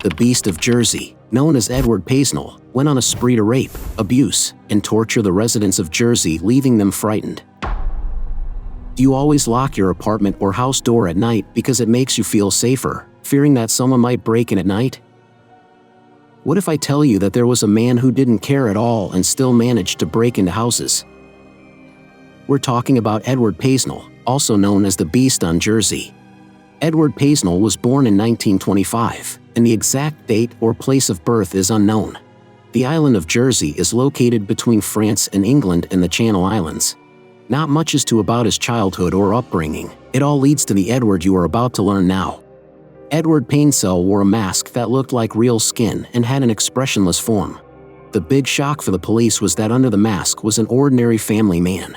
The Beast of Jersey, known as Edward Paisnell, went on a spree to rape, abuse, and torture the residents of Jersey, leaving them frightened. Do you always lock your apartment or house door at night because it makes you feel safer, fearing that someone might break in at night? What if I tell you that there was a man who didn't care at all and still managed to break into houses? We're talking about Edward Paisnell, also known as the Beast on Jersey. Edward Paisnell was born in 1925, and the exact date or place of birth is unknown. The island of Jersey is located between France and England and the Channel Islands. Not much is to about his childhood or upbringing. It all leads to the Edward you are about to learn now. Edward Paisnell wore a mask that looked like real skin and had an expressionless form. The big shock for the police was that under the mask was an ordinary family man.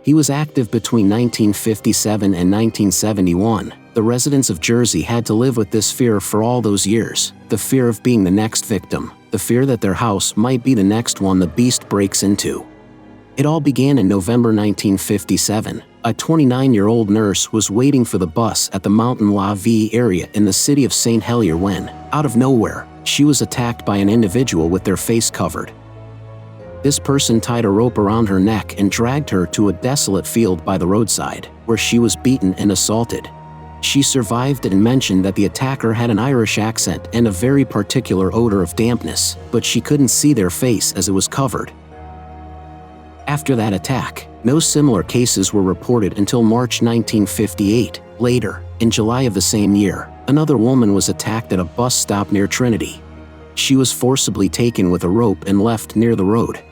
He was active between 1957 and 1971. The residents of Jersey had to live with this fear for all those years, the fear of being the next victim, the fear that their house might be the next one the Beast breaks into. It all began in November 1957. A 29-year-old nurse was waiting for the bus at the Mountain La Vie area in the city of St. Helier when, out of nowhere, she was attacked by an individual with their face covered. This person tied a rope around her neck and dragged her to a desolate field by the roadside, where she was beaten and assaulted. She survived and mentioned that the attacker had an Irish accent and a very particular odor of dampness, but she couldn't see their face as it was covered. After that attack, no similar cases were reported until March 1958. Later, in July of the same year, another woman was attacked at a bus stop near Trinity. She was forcibly taken with a rope and left near the road.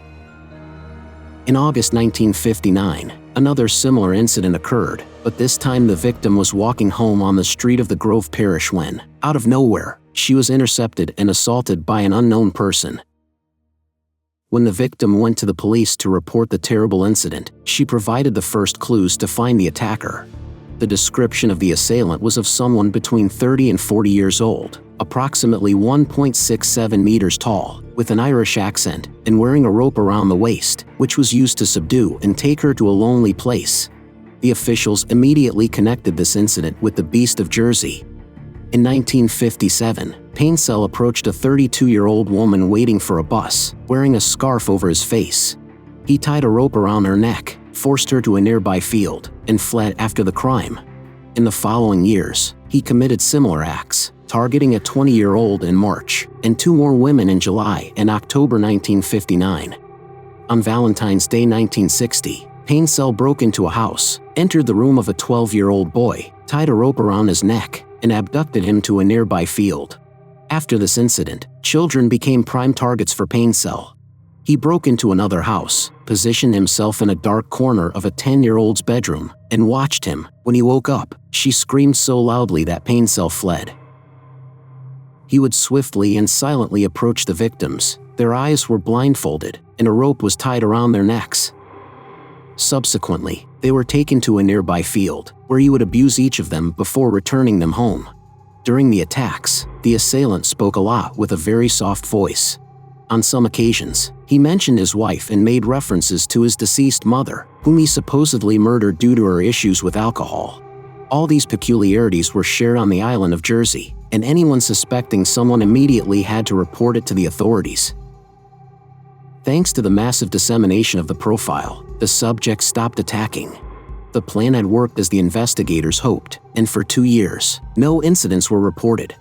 In August 1959, another similar incident occurred, but this time the victim was walking home on the street of the Grove Parish when, out of nowhere, she was intercepted and assaulted by an unknown person. When the victim went to the police to report the terrible incident, she provided the first clues to find the attacker. The description of the assailant was of someone between 30 and 40 years old, approximately 1.67 meters tall, with an Irish accent, and wearing a rope around the waist, which was used to subdue and take her to a lonely place. The officials immediately connected this incident with the Beast of Jersey. In 1957, Paisnell approached a 32-year-old woman waiting for a bus, wearing a scarf over his face. He tied a rope around her neck, forced her to a nearby field, and fled after the crime. In the following years, he committed similar acts, targeting a 20-year-old in March, and 2 more women in July and October 1959. On Valentine's Day 1960, Paisnell broke into a house, entered the room of a 12-year-old boy, tied a rope around his neck, and abducted him to a nearby field. After this incident, children became prime targets for Paisnell. He broke into another house, positioned himself in a dark corner of a 10-year-old's bedroom, and watched him. When he woke up, she screamed so loudly that Paisnell fled. He would swiftly and silently approach the victims. Their eyes were blindfolded, and a rope was tied around their necks. Subsequently, they were taken to a nearby field, where he would abuse each of them before returning them home. During the attacks, the assailant spoke a lot with a very soft voice. On some occasions, he mentioned his wife and made references to his deceased mother, whom he supposedly murdered due to her issues with alcohol. All these peculiarities were shared on the island of Jersey, and anyone suspecting someone immediately had to report it to the authorities. Thanks to the massive dissemination of the profile, the subject stopped attacking. The plan had worked as the investigators hoped, and for 2 years, no incidents were reported.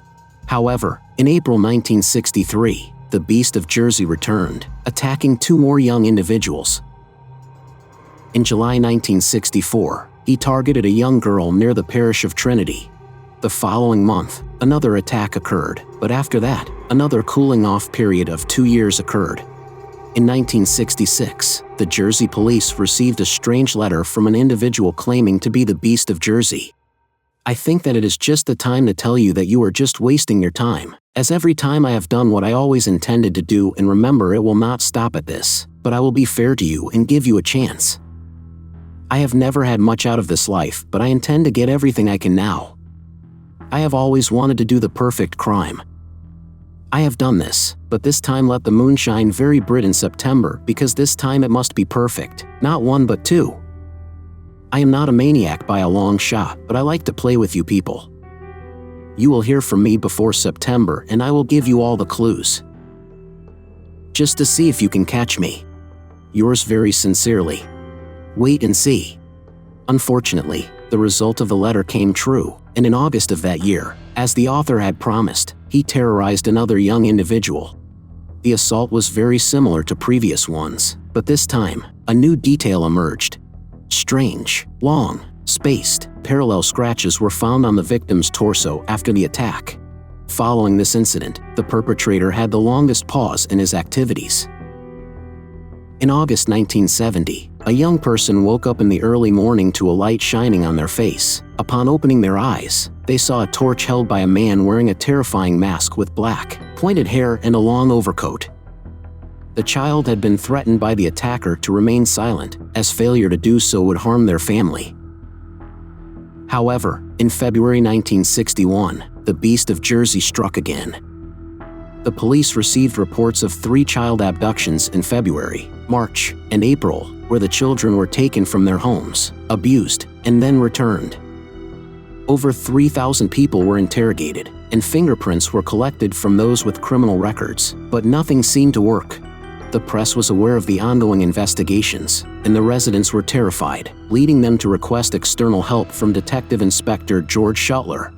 However, in April 1963, the Beast of Jersey returned, attacking 2 more young individuals. In July 1964, he targeted a young girl near the parish of Trinity. The following month, another attack occurred, but after that, another cooling-off period of 2 years occurred. In 1966, the Jersey police received a strange letter from an individual claiming to be the Beast of Jersey. I think that it is just the time to tell you that you are just wasting your time, as every time I have done what I always intended to do, and remember, it will not stop at this, but I will be fair to you and give you a chance. I have never had much out of this life, but I intend to get everything I can now. I have always wanted to do the perfect crime. I have done this, but this time let the moon shine very bright in September, because this time it must be perfect, not 1 but 2. I am not a maniac by a long shot, but I like to play with you people. You will hear from me before September and I will give you all the clues. Just to see if you can catch me. Yours very sincerely. Wait and see. Unfortunately, the result of the letter came true, and in August of that year, as the author had promised, he terrorized another young individual. The assault was very similar to previous ones, but this time, a new detail emerged. Strange, long, spaced, parallel scratches were found on the victim's torso after the attack. Following this incident, the perpetrator had the longest pause in his activities. In August 1970, a young person woke up in the early morning to a light shining on their face. Upon opening their eyes, they saw a torch held by a man wearing a terrifying mask with black, pointed hair and a long overcoat. The child had been threatened by the attacker to remain silent, as failure to do so would harm their family. However, in February 1961, the Beast of Jersey struck again. The police received reports of 3 child abductions in February, March, and April, where the children were taken from their homes, abused, and then returned. Over 3,000 people were interrogated, and fingerprints were collected from those with criminal records, but nothing seemed to work. The press was aware of the ongoing investigations, and the residents were terrified, leading them to request external help from Detective Inspector George Schuttler.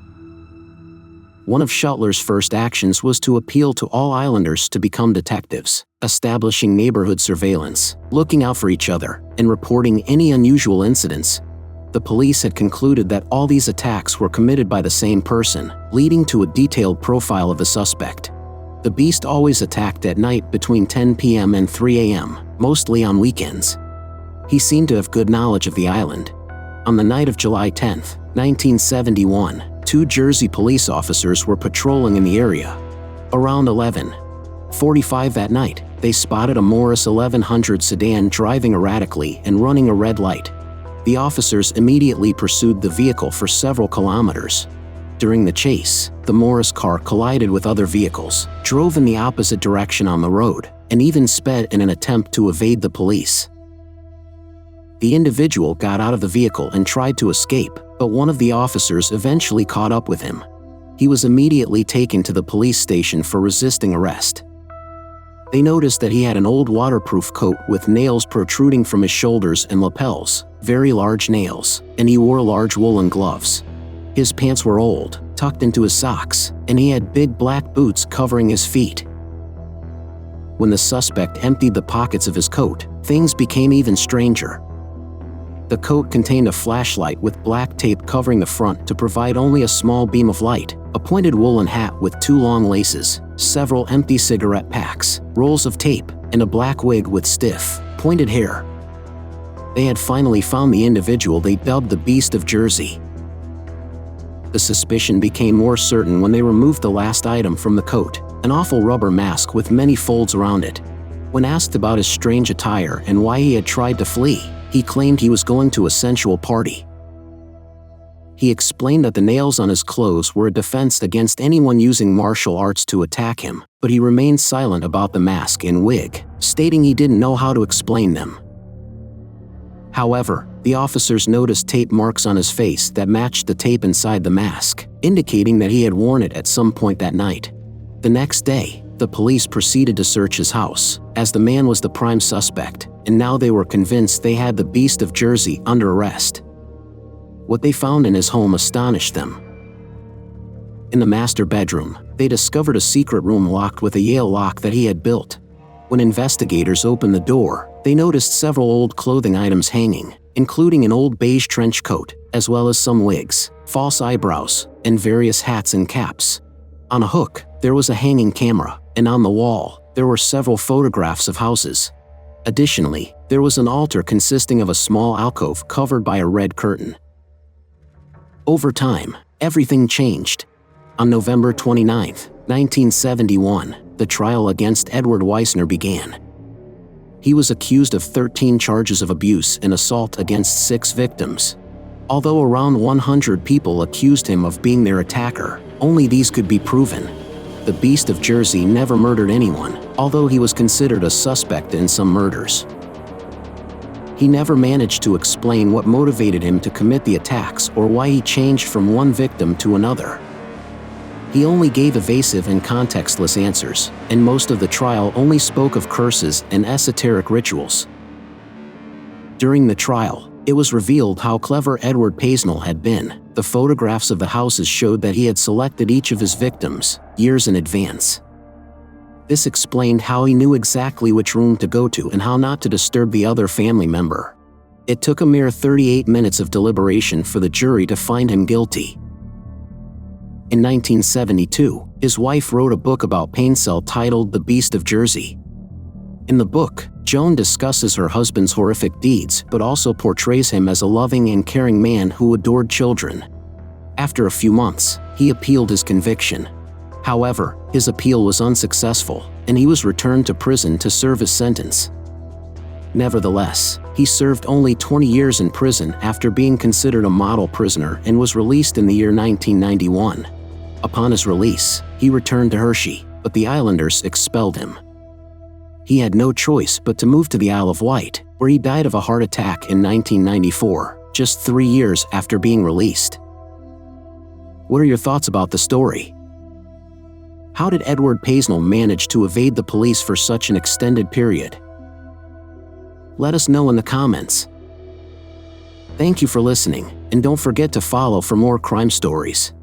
One of Schuttler's first actions was to appeal to all islanders to become detectives, establishing neighborhood surveillance, looking out for each other, and reporting any unusual incidents. The police had concluded that all these attacks were committed by the same person, leading to a detailed profile of the suspect. The Beast always attacked at night between 10 p.m. and 3 a.m., mostly on weekends. He seemed to have good knowledge of the island. On the night of July 10, 1971, 2 Jersey police officers were patrolling in the area. Around 11:45 that night, they spotted a Morris 1100 sedan driving erratically and running a red light. The officers immediately pursued the vehicle for several kilometers. During the chase, the Morris car collided with other vehicles, drove in the opposite direction on the road, and even sped in an attempt to evade the police. The individual got out of the vehicle and tried to escape, but one of the officers eventually caught up with him. He was immediately taken to the police station for resisting arrest. They noticed that he had an old waterproof coat with nails protruding from his shoulders and lapels, very large nails, and he wore large woolen gloves. His pants were old, tucked into his socks, and he had big black boots covering his feet. When the suspect emptied the pockets of his coat, things became even stranger. The coat contained a flashlight with black tape covering the front to provide only a small beam of light, a pointed woolen hat with 2 long laces, several empty cigarette packs, rolls of tape, and a black wig with stiff, pointed hair. They had finally found the individual they dubbed the Beast of Jersey. The suspicion became more certain when they removed the last item from the coat, an awful rubber mask with many folds around it. When asked about his strange attire and why he had tried to flee, he claimed he was going to a sensual party. He explained that the nails on his clothes were a defense against anyone using martial arts to attack him, but he remained silent about the mask and wig, stating he didn't know how to explain them. However, the officers noticed tape marks on his face that matched the tape inside the mask, indicating that he had worn it at some point that night. The next day, the police proceeded to search his house, as the man was the prime suspect, and now they were convinced they had the Beast of Jersey under arrest. What they found in his home astonished them. In the master bedroom, they discovered a secret room locked with a Yale lock that he had built. When investigators opened the door, they noticed several old clothing items hanging, including an old beige trench coat, as well as some wigs, false eyebrows, and various hats and caps. On a hook, there was a hanging camera, and on the wall, there were several photographs of houses. Additionally, there was an altar consisting of a small alcove covered by a red curtain. Over time, everything changed. On November 29, 1971, the trial against Edward Weissner began. He was accused of 13 charges of abuse and assault against 6 victims. Although around 100 people accused him of being their attacker, only these could be proven. The Beast of Jersey never murdered anyone, although he was considered a suspect in some murders. He never managed to explain what motivated him to commit the attacks or why he changed from one victim to another. He only gave evasive and contextless answers, and most of the trial only spoke of curses and esoteric rituals. During the trial, it was revealed how clever Edward Paisnell had been. The photographs of the houses showed that he had selected each of his victims years in advance. This explained how he knew exactly which room to go to and how not to disturb the other family member. It took a mere 38 minutes of deliberation for the jury to find him guilty. In 1972, his wife wrote a book about Paisnell titled The Beast of Jersey. In the book, Joan discusses her husband's horrific deeds but also portrays him as a loving and caring man who adored children. After a few months, he appealed his conviction. However, his appeal was unsuccessful, and he was returned to prison to serve his sentence. Nevertheless, he served only 20 years in prison after being considered a model prisoner and was released in the year 1991. Upon his release, he returned to Hershey, but the islanders expelled him. He had no choice but to move to the Isle of Wight, where he died of a heart attack in 1994, just 3 years after being released. What are your thoughts about the story? How did Edward Paisnell manage to evade the police for such an extended period? Let us know in the comments. Thank you for listening, and don't forget to follow for more crime stories.